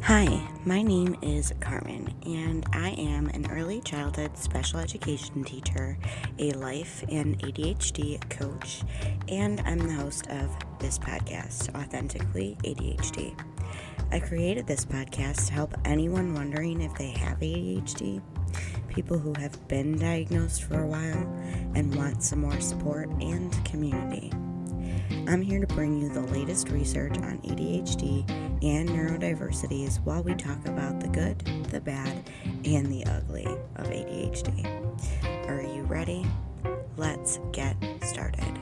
Hi, my name is Carmen, and I am an early childhood special education teacher, a life and ADHD coach, and I'm the host of this podcast, Authentically ADHD. I created this podcast to help anyone wondering if they have ADHD, people who have been diagnosed for a while and want some more support and community. I'm here to bring you the latest research on ADHD and neurodiversities while we talk about the good, the bad, and the ugly of ADHD. Are you ready? Let's get started.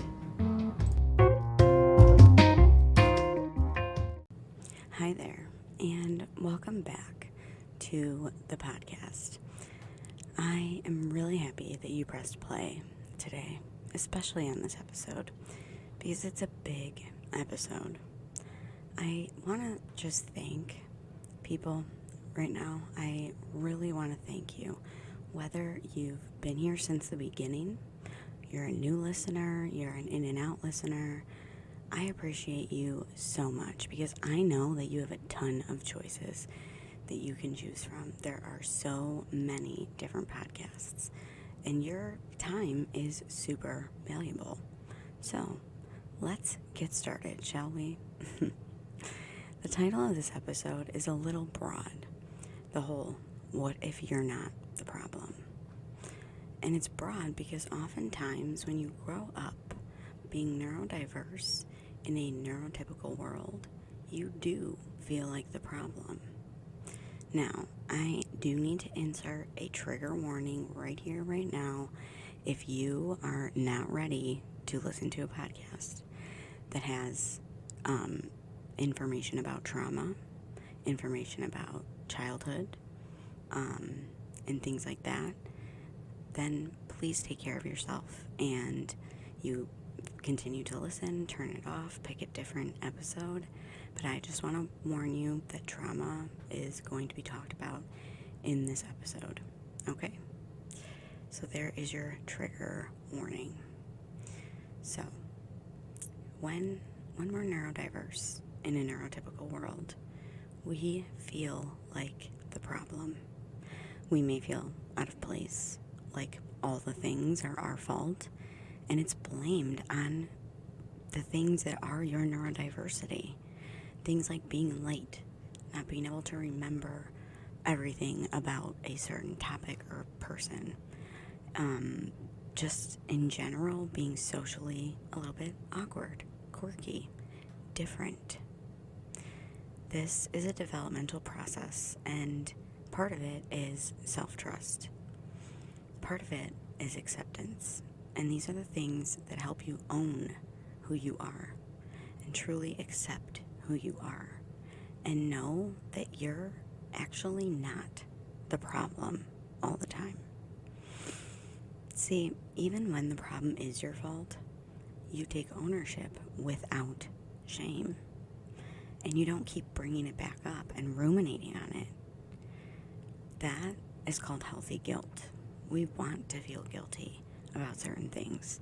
Hi there, and welcome back to the podcast. I am really happy that you pressed play today, especially on this episode, because it's a big episode. I want to just thank people right now. I really want to thank you. Whether you've been here since the beginning, you're a new listener, you're an in and out listener, I appreciate you so much because I know that you have a ton of choices that you can choose from. There are so many different podcasts, and your time is super valuable. So, let's get started, shall we? The title of this episode is a little broad. The whole, what if you're not the problem? And it's broad because oftentimes when you grow up being neurodiverse in a neurotypical world, you do feel like the problem. Now, I do need to insert a trigger warning right here, right now, if you are not ready to listen to a podcast that has information about trauma, information about childhood, and things like that, then please take care of yourself and you continue to listen, turn it off, pick a different episode. But I just want to warn you that trauma is going to be talked about in this episode. Okay? So there is your trigger warning. So, when we're neurodiverse in a neurotypical world, we feel like the problem. We may feel out of place, like all the things are our fault, and it's blamed on the things that are your neurodiversity. Things like being late, not being able to remember everything about a certain topic or person. Just in general, being socially a little bit awkward, quirky, different. This is a developmental process, and part of it is self-trust. Part of it is acceptance, and these are the things that help you own who you are and truly accept who you are and know that you're actually not the problem all the time. See, even when the problem is your fault, you take ownership without shame. And you don't keep bringing it back up and ruminating on it. That is called healthy guilt. We want to feel guilty about certain things.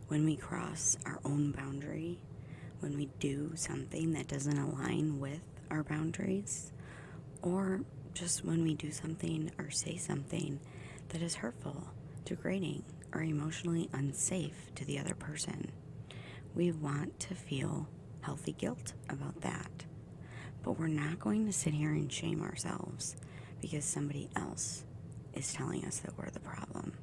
When we cross our own boundary, when we do something that doesn't align with our boundaries, or just when we do something or say something that is hurtful, degrading, or emotionally unsafe to the other person. We want to feel healthy guilt about that. But we're not going to sit here and shame ourselves because somebody else is telling us that we're the problem.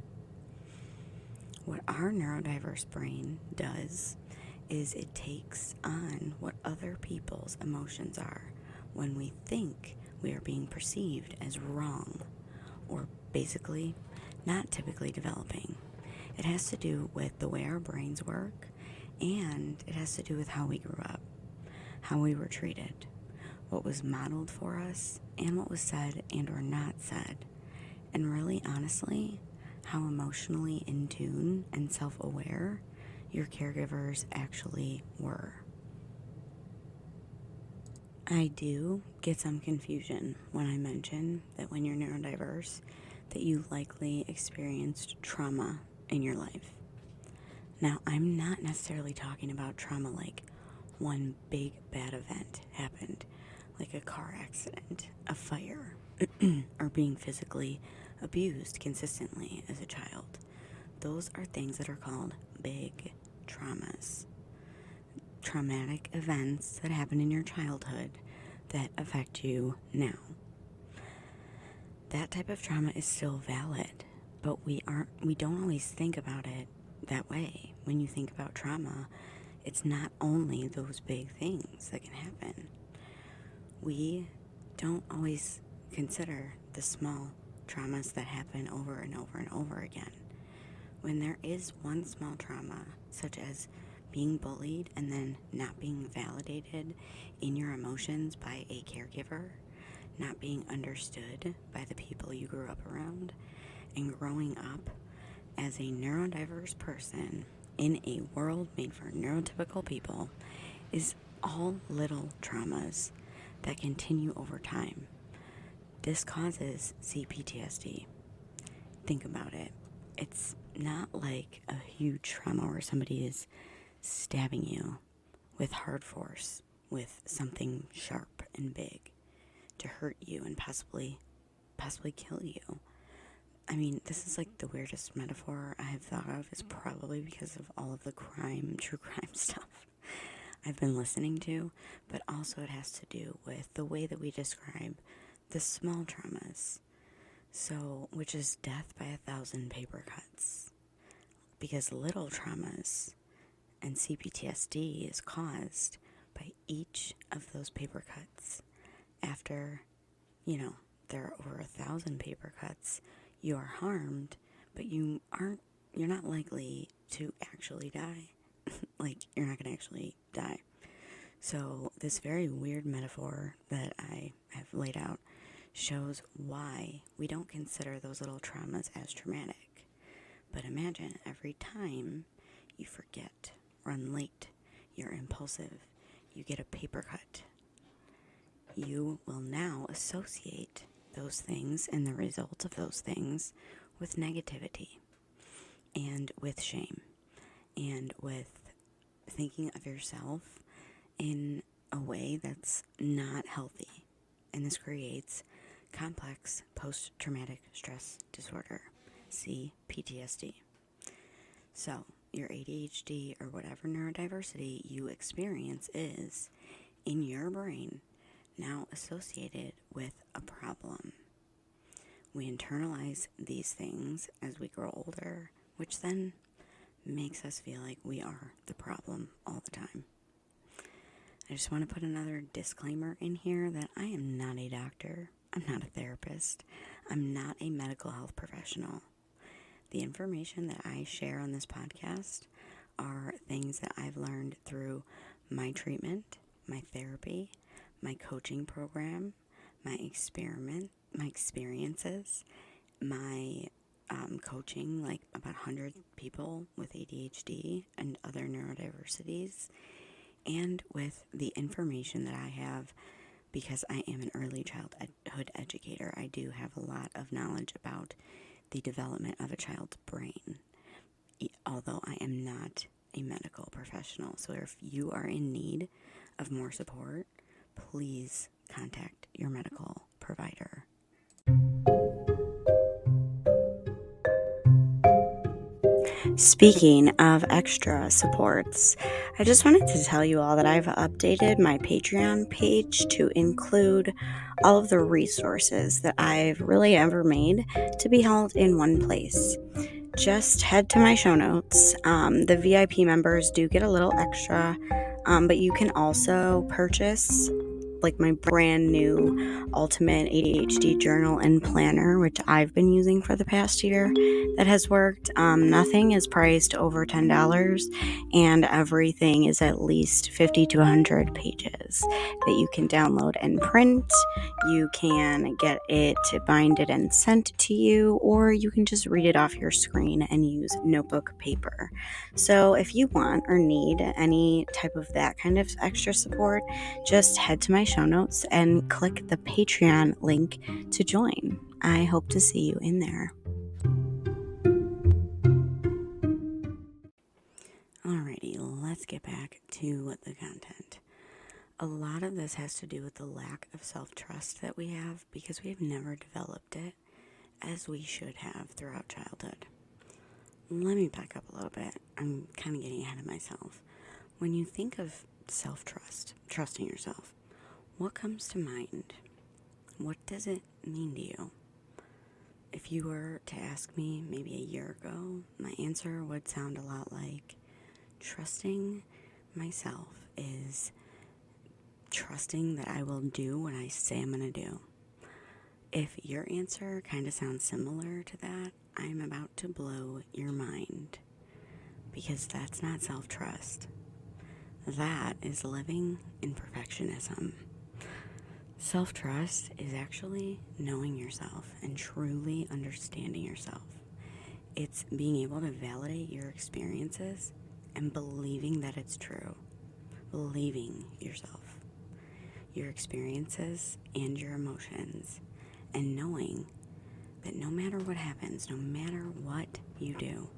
What our neurodiverse brain does is it takes on what other people's emotions are when we think we are being perceived as wrong or basically not typically developing. It has to do with the way our brains work, and it has to do with how we grew up, how we were treated, what was modeled for us, and what was said and or not said, and really honestly, how emotionally in tune and self-aware your caregivers actually were. I do get some confusion when I mention that when you're neurodiverse, that you likely experienced trauma in your life. Now, I'm not necessarily talking about trauma like one big bad event happened, like a car accident, a fire, or being physically abused consistently as a child. Those are things that are called big traumas. Traumatic events that happen in your childhood that affect you now. That type of trauma is still valid, but we don't always think about it that way. When you think about trauma, it's not only those big things that can happen. We don't always consider the small traumas that happen over and over and over again. When there is one small trauma, such as being bullied and then not being validated in your emotions by a caregiver, not being understood by the people you grew up around, and growing up as a neurodiverse person in a world made for neurotypical people is all little traumas that continue over time. This causes CPTSD. Think about it. It's not like a huge trauma where somebody is stabbing you with hard force, with something sharp and big to hurt you and possibly kill you. I mean, this is like the weirdest metaphor I have thought of. Is probably because of all of the true crime stuff I've been listening to, but also it has to do with the way that we describe the small traumas. So, which is death by 1,000 paper cuts. Because little traumas and CPTSD is caused by each of those paper cuts. After, there are over 1,000 paper cuts, you are harmed, but you're not likely to actually die. Like, you're not going to actually die. So this very weird metaphor that I have laid out shows why we don't consider those little traumas as traumatic. But imagine every time you forget, run late, you're impulsive, you get a paper cut, you will now associate those things and the results of those things with negativity and with shame and with thinking of yourself in a way that's not healthy. And this creates complex post-traumatic stress disorder, CPTSD. So, your ADHD or whatever neurodiversity you experience is, in your brain, now associated with a problem. We internalize these things as we grow older, which then makes us feel like we are the problem all the time. I just want to put another disclaimer in here that I am not a doctor, I'm not a therapist, I'm not a medical health professional. The information that I share on this podcast are things that I've learned through my treatment, my therapy, my coaching program, my experiences, my coaching like about 100 people with ADHD and other neurodiversities, and with the information that I have because I am an early childhood educator. I do have a lot of knowledge about the development of a child's brain, although I am not a medical professional. So if you are in need of more support, please contact your medical provider. Speaking of extra supports, I just wanted to tell you all that I've updated my Patreon page to include all of the resources that I've really ever made to be held in one place. Just head to my show notes. The VIP members do get a little extra, but you can also purchase like my brand new Ultimate ADHD journal and planner, which I've been using for the past year. That has worked. Nothing is priced over $10, and everything is at least 50 to 100 pages that you can download and print. You can get it binded and sent to you, or you can just read it off your screen and use notebook paper. So if you want or need any type of that kind of extra support, just head to my show notes and click the Patreon link to join. I hope to see you in there. Alrighty, let's get back to the content. A lot of this has to do with the lack of self-trust that we have because we have never developed it as we should have throughout childhood. Let me back up a little bit. I'm kind of getting ahead of myself. When you think of self-trust, trusting yourself, what comes to mind? What does it mean to you? If you were to ask me maybe a year ago, my answer would sound a lot like trusting myself is trusting that I will do what I say I'm going to do. If your answer kind of sounds similar to that, I'm about to blow your mind because that's not self-trust. That is living in perfectionism. Self-trust is actually knowing yourself and truly understanding yourself. It's being able to validate your experiences and believing that it's true. Believing yourself, your experiences, and your emotions, and knowing that no matter what happens, no matter what you do,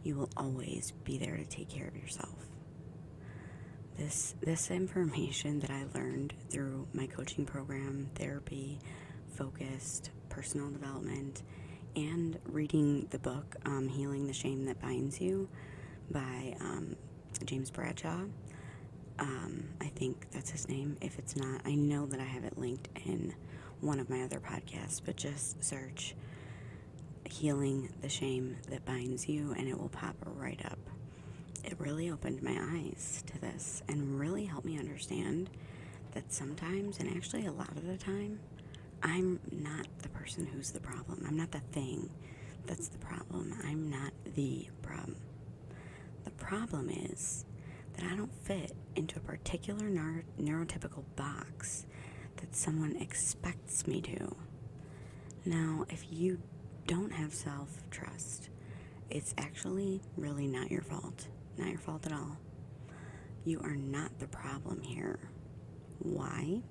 you will always be there to take care of yourself. This information that I learned through my coaching program, therapy, focused, personal development, and reading the book, Healing the Shame That Binds You by James Bradshaw. I think that's his name. If it's not, I know that I have it linked in one of my other podcasts, but just search Healing the Shame That Binds You and it will pop right up. It really opened my eyes to this and really helped me understand that sometimes, and actually a lot of the time, I'm not the person who's the problem. I'm not the thing that's the problem. I'm not the problem. The problem is that I don't fit into a particular neurotypical box that someone expects me to. Now, if you don't have self-trust, it's actually really not your fault. Not your fault at all. You are not the problem here. Why?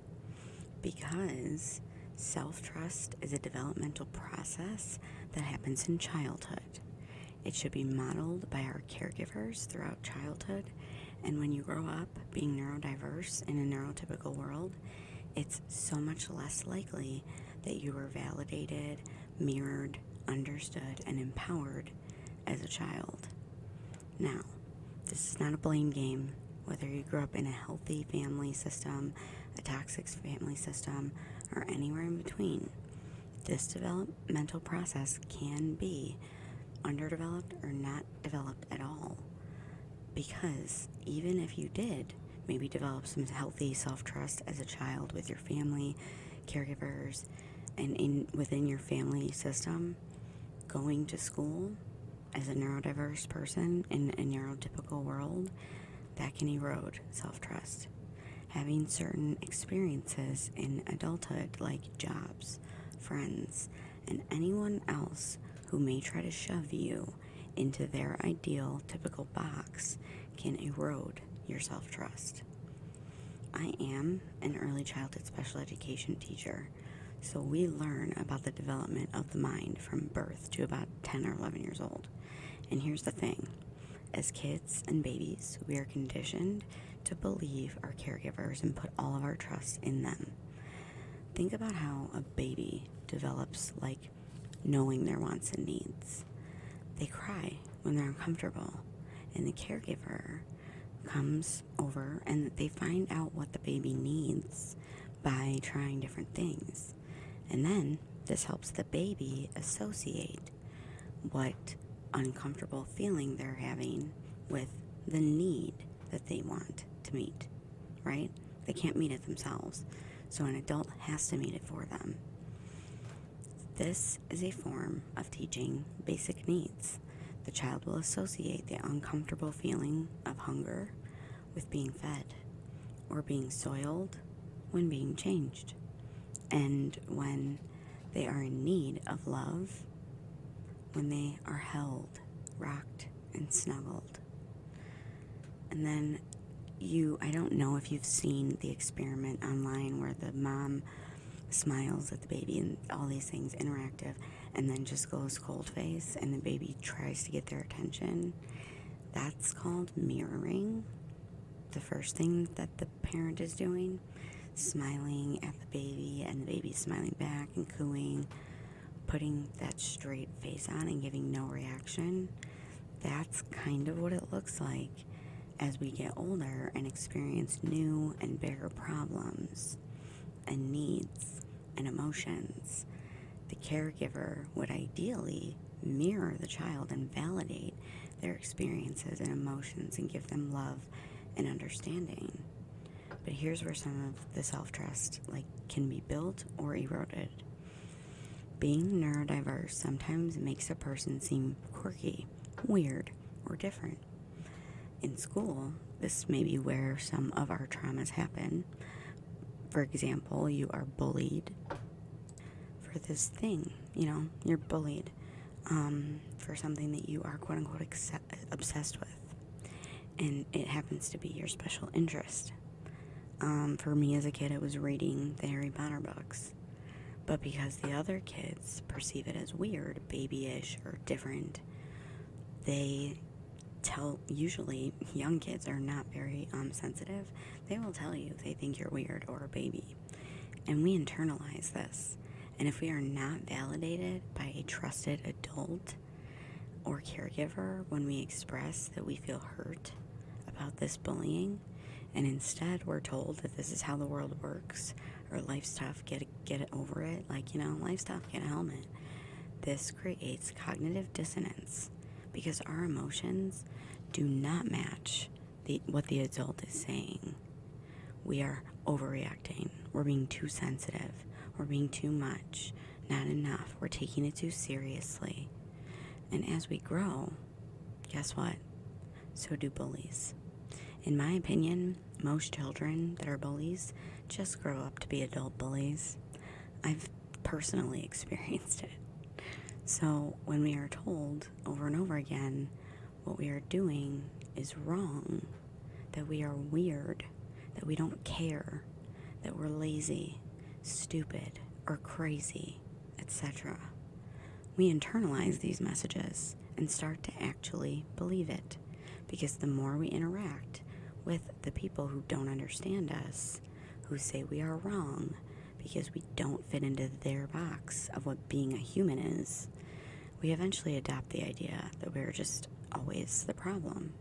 Because self-trust is a developmental process that happens in childhood. It should be modeled by our caregivers throughout childhood, and when you grow up being neurodiverse in a neurotypical world, it's so much less likely that you were validated, mirrored, understood, and empowered as a child. Now, this is not a blame game. Whether you grew up in a healthy family system, a toxic family system, or anywhere in between, this developmental process can be underdeveloped or not developed at all. Because even if you did maybe develop some healthy self-trust as a child with your family, caregivers, and within your family system, going to school as a neurodiverse person in a neurotypical world, that can erode self-trust. Having certain experiences in adulthood, like jobs, friends, and anyone else who may try to shove you into their ideal typical box, can erode your self-trust. I am an early childhood special education teacher, so we learn about the development of the mind from birth to about 10 or 11 years old. And here's the thing. As kids and babies, we are conditioned to believe our caregivers and put all of our trust in them. Think about how a baby develops, like knowing their wants and needs. They cry when they're uncomfortable, and the caregiver comes over and they find out what the baby needs by trying different things. And then this helps the baby associate what uncomfortable feeling they're having with the need that they want to meet, right? They can't meet it themselves, so an adult has to meet it for them. This is a form of teaching basic needs. The child will associate the uncomfortable feeling of hunger with being fed, or being soiled when being changed, and when they are in need of love, when they are held, rocked, and snuggled. And then I don't know if you've seen the experiment online where the mom smiles at the baby and all these things interactive, and then just goes cold face and the baby tries to get their attention. That's called mirroring. the first thing that the parent is doing, smiling at the baby and the baby smiling back and cooing, putting that straight face on and giving no reaction, that's kind of what it looks like as we get older and experience new and bigger problems and needs and emotions. The caregiver would ideally mirror the child and validate their experiences and emotions and give them love and understanding. But here's where some of the self-trust can be built or eroded. Being neurodiverse sometimes makes a person seem quirky, weird, or different. In school, this may be where some of our traumas happen. For example, you are bullied for this thing, you're bullied for something that you are quote-unquote obsessed with, and it happens to be your special interest. For me as a kid, it was reading the Harry Potter books, but because the other kids perceive it as weird, babyish, or different, usually young kids are not very sensitive. They will tell you they think you're weird or a baby, and we internalize this. And if we are not validated by a trusted adult or caregiver when we express that we feel hurt about this bullying, and instead we're told that this is how the world works, or life's tough, get it over it, life's tough, get a helmet, this creates cognitive dissonance because our emotions do not match what the adult is saying. We are overreacting. We're being too sensitive. We're being too much, not enough. We're taking it too seriously. And as we grow, guess what? So do bullies. In my opinion, most children that are bullies just grow up to be adult bullies. I've personally experienced it. So when we are told over and over again what we are doing is wrong, that we are weird, that we don't care, that we're lazy, stupid, or crazy, etc., we internalize these messages and start to actually believe it, because the more we interact with the people who don't understand us, who say we are wrong because we don't fit into their box of what being a human is, we eventually adopt the idea that we're just always the problem.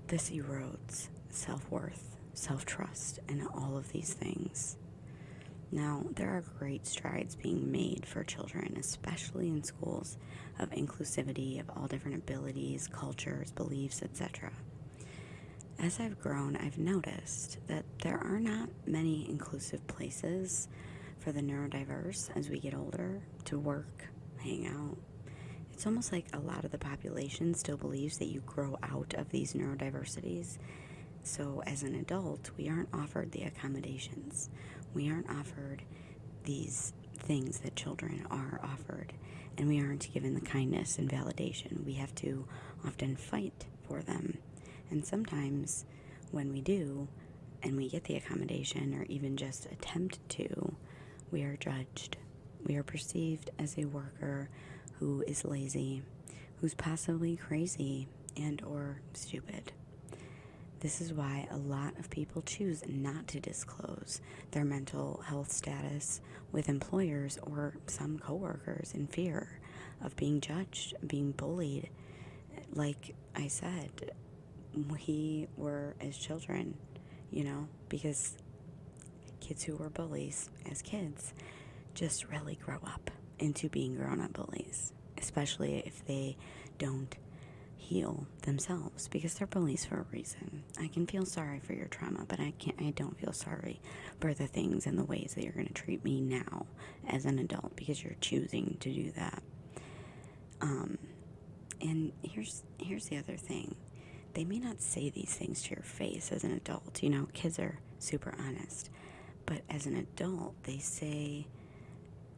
This erodes self-worth, self-trust, and all of these things. Now, there are great strides being made for children, especially in schools, of inclusivity of all different abilities, cultures, beliefs, etc. As I've grown, I've noticed that there are not many inclusive places for the neurodiverse as we get older to work, hang out. It's almost like a lot of the population still believes that you grow out of these neurodiversities. So as an adult, we aren't offered the accommodations. We aren't offered these things that children are offered. And we aren't given the kindness and validation. We have to often fight for them. And sometimes when we do, and we get the accommodation or even just attempt to, we are judged. We are perceived as a worker who is lazy, who's possibly crazy and or stupid. This is why a lot of people choose not to disclose their mental health status with employers or some coworkers in fear of being judged, being bullied. Like I said, we were as children, because kids who were bullies as kids just really grow up into being grown-up bullies, especially if they don't heal themselves, because they're bullies for a reason. I can feel sorry for your trauma, but I don't feel sorry for the things and the ways that you're going to treat me now as an adult, because you're choosing to do that. And here's the other thing. They may not say these things to your face as an adult. Kids are super honest. But as an adult, they say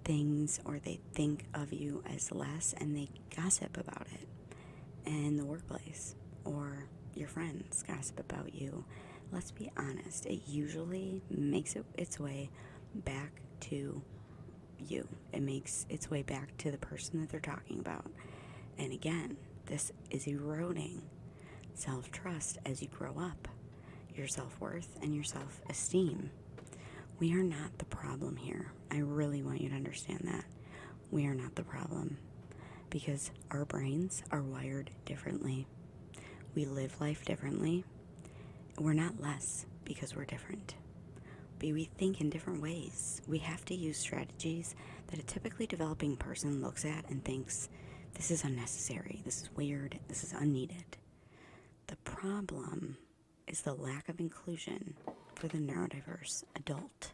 things, or they think of you as less, and they gossip about it in the workplace, or your friends gossip about you. Let's be honest, it usually makes its way back to you. It makes its way back to the person that they're talking about. And again, this is eroding self-trust as you grow up. your self-worth and your self-esteem. We are not the problem here. I really want you to understand that. We are not the problem because our brains are wired differently. We live life differently. We're not less because we're different. But we think in different ways. We have to use strategies that a typically developing person looks at and thinks, this is unnecessary, this is weird, this is unneeded. The problem is the lack of inclusion for the neurodiverse adult.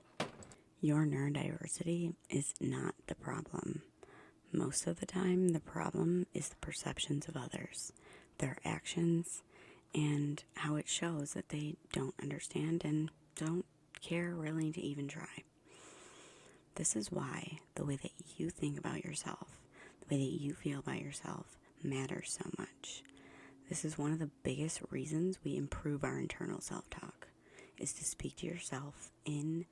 Your neurodiversity is not the problem. Most of the time, the problem is the perceptions of others, their actions, and how it shows that they don't understand and don't care really to even try. This is why the way that you think about yourself, the way that you feel about yourself matters so much. This is one of the biggest reasons we improve our internal self-talk, is to speak to yourself in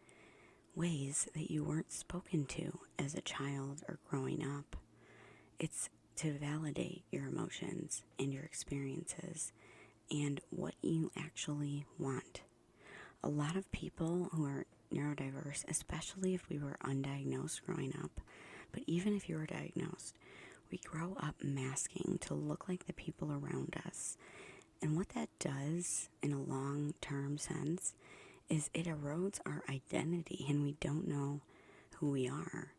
ways that you weren't spoken to as a child or growing up. It's to validate your emotions and your experiences and what you actually want. A lot of people who are neurodiverse, especially if we were undiagnosed growing up, but even if you were diagnosed, we grow up masking to look like the people around us. And what that does in a long-term sense is it erodes our identity and we don't know who we are.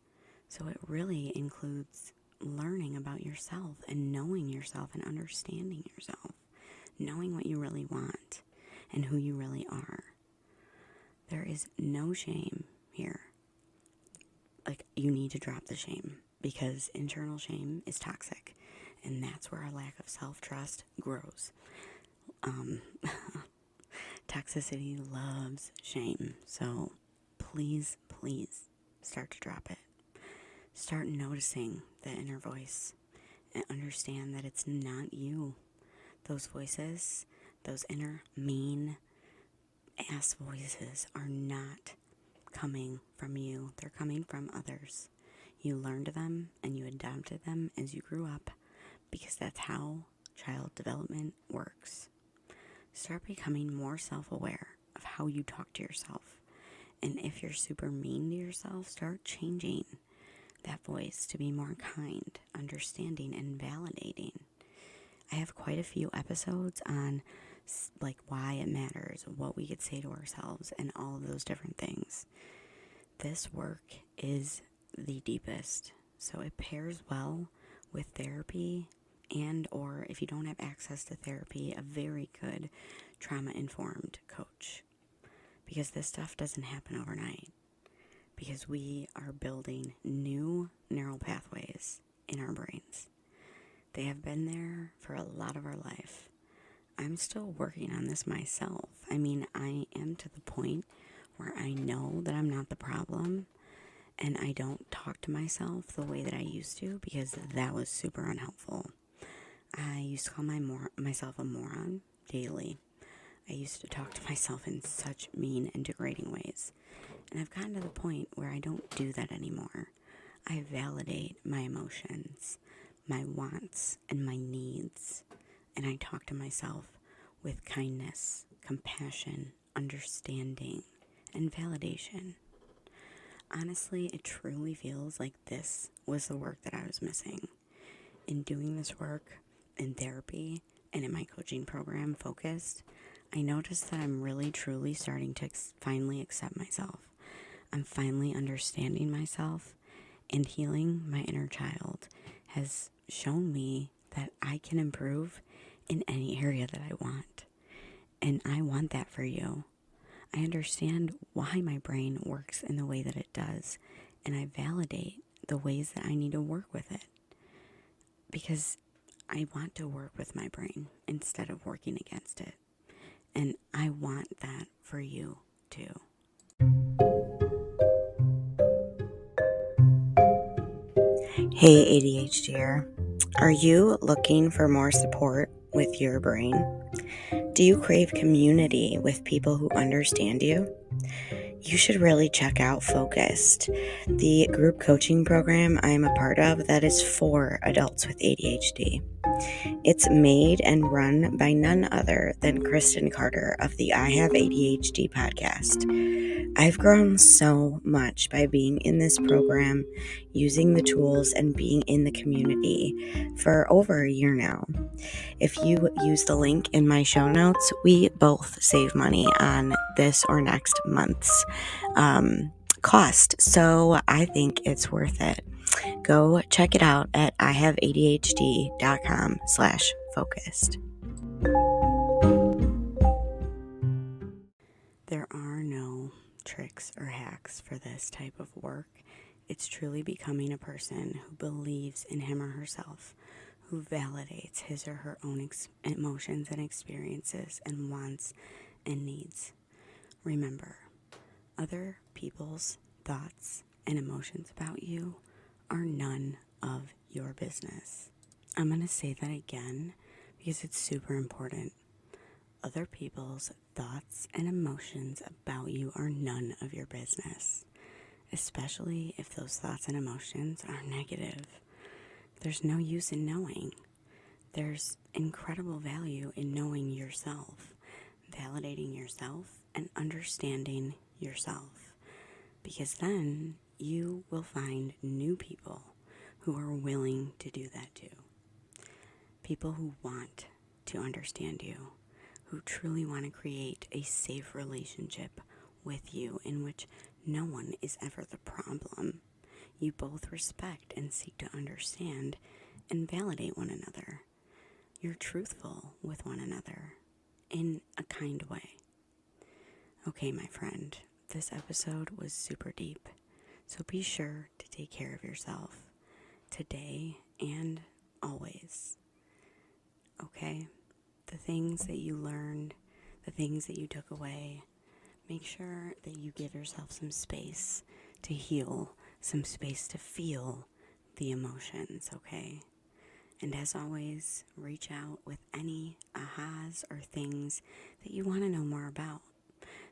So it really includes learning about yourself and knowing yourself and understanding yourself, knowing what you really want and who you really are. There is no shame here. Like, you need to drop the shame because internal shame is toxic, and that's where our lack of self-trust grows. Toxicity loves shame, so please start to drop it. Start noticing the inner voice and understand that it's not you. Those voices, those inner mean ass voices are not coming from you. They're coming from others. You learned them and you adopted them as you grew up because that's how child development works. Start becoming more self-aware of how you talk to yourself. And if you're super mean to yourself, start changing that voice to be more kind, understanding, and validating. I have quite a few episodes on like why it matters, what we could say to ourselves, and all of those different things. This work is the deepest, so it pairs well with therapy and or if you don't have access to therapy, a very good trauma-informed coach. Because this stuff doesn't happen overnight. Because we are building new neural pathways in our brains. They have been there for a lot of our life. I'm still working on this myself. I mean, I am to the point where I know that I'm not the problem and I don't talk to myself the way that I used to because that was super unhelpful. I used to call myself a moron daily. I used to talk to myself in such mean and degrading ways. And I've gotten to the point where I don't do that anymore. I validate my emotions, my wants, and my needs. And I talk to myself with kindness, compassion, understanding, and validation. Honestly, it truly feels like this was the work that I was missing. In doing this work in therapy and in my coaching program, Focused, I noticed that I'm really truly starting to finally accept myself. I'm finally understanding myself, and healing my inner child has shown me that I can improve in any area that I want. And I want that for you. I understand why my brain works in the way that it does, and I validate the ways that I need to work with it. Because I want to work with my brain instead of working against it. And I want that for you too. Hey ADHDer, are you looking for more support with your brain? Do you crave community with people who understand you? You should really check out Focused, the group coaching program I am a part of that is for adults with ADHD. It's made and run by none other than Kristen Carter of the I Have ADHD podcast. I've grown so much by being in this program, using the tools, and being in the community for over a year now. If you use the link in my show notes, we both save money on this or next month's cost. So I think it's worth it. Go check it out at ihaveadhd.com/focused. There are no tricks or hacks for this type of work. It's truly becoming a person who believes in him or herself, who validates his or her own emotions and experiences and wants and needs. Remember, other people's thoughts and emotions about you are none of your business. I'm going to say that again because it's super important. Other people's thoughts and emotions about you are none of your business, especially if those thoughts and emotions are negative. There's no use in knowing. There's incredible value in knowing yourself, validating yourself, and understanding yourself, because then you will find new people who are willing to do that too. People who want to understand you, who truly want to create a safe relationship with you in which no one is ever the problem. You both respect and seek to understand and validate one another. You're truthful with one another in a kind way. Okay, my friend, this episode was super deep, so be sure to take care of yourself today and always. Okay? The things that you learned, the things that you took away, make sure that you give yourself some space to heal, some space to feel the emotions, okay? And as always, reach out with any ahas or things that you want to know more about.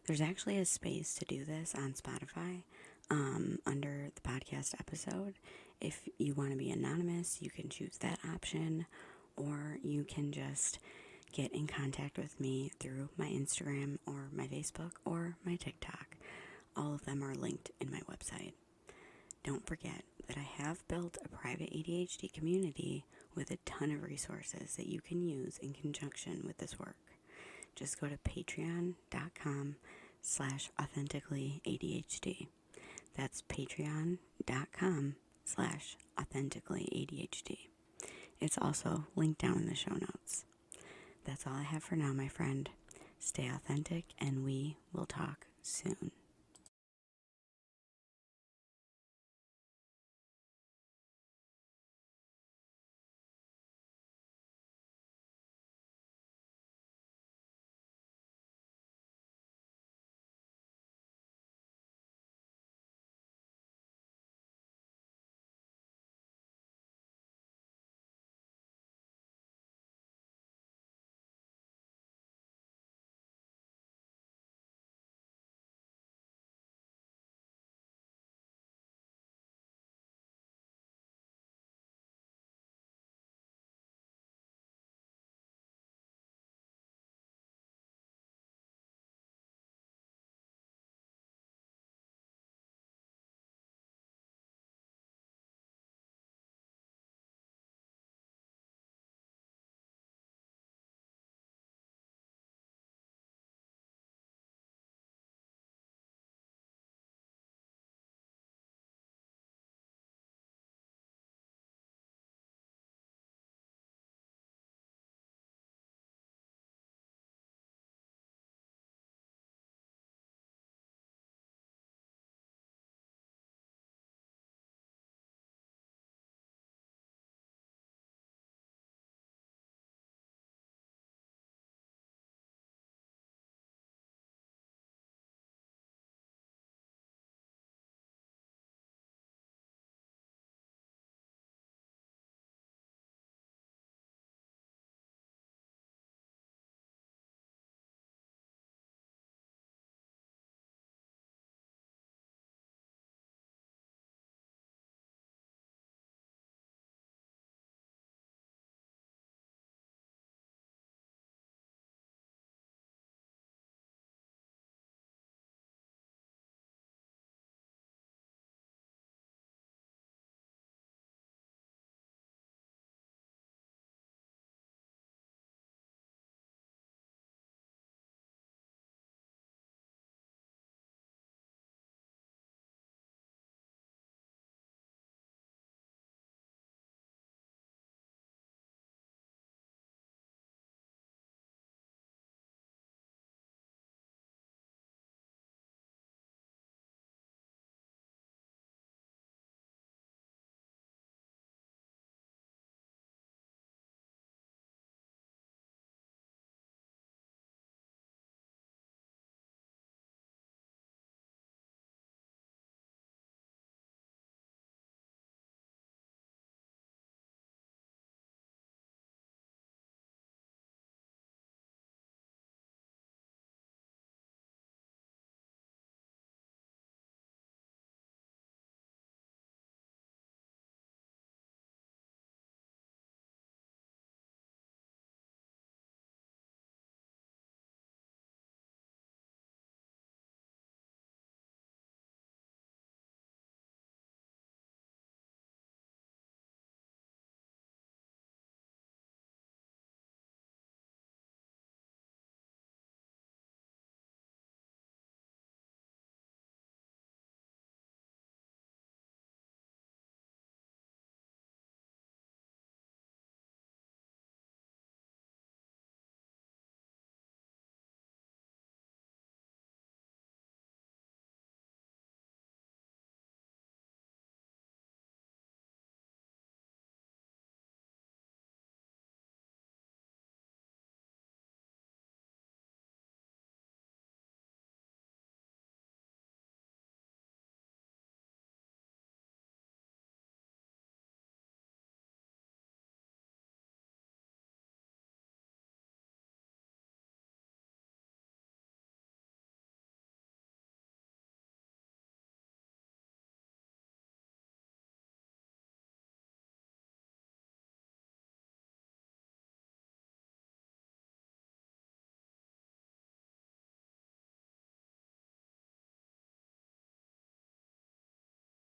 There's actually a space to do this on Spotify under the podcast episode. If you want to be anonymous, you can choose that option, or you can just get in contact with me through my Instagram or my Facebook or my TikTok. All of them are linked in my website. Don't forget that I have built a private ADHD community with a ton of resources that you can use in conjunction with this work. Just go to patreon.com/authentically ADHD. That's patreon.com/authentically ADHD. It's also linked down in the show notes. That's all I have for now, my friend. Stay authentic, and we will talk soon.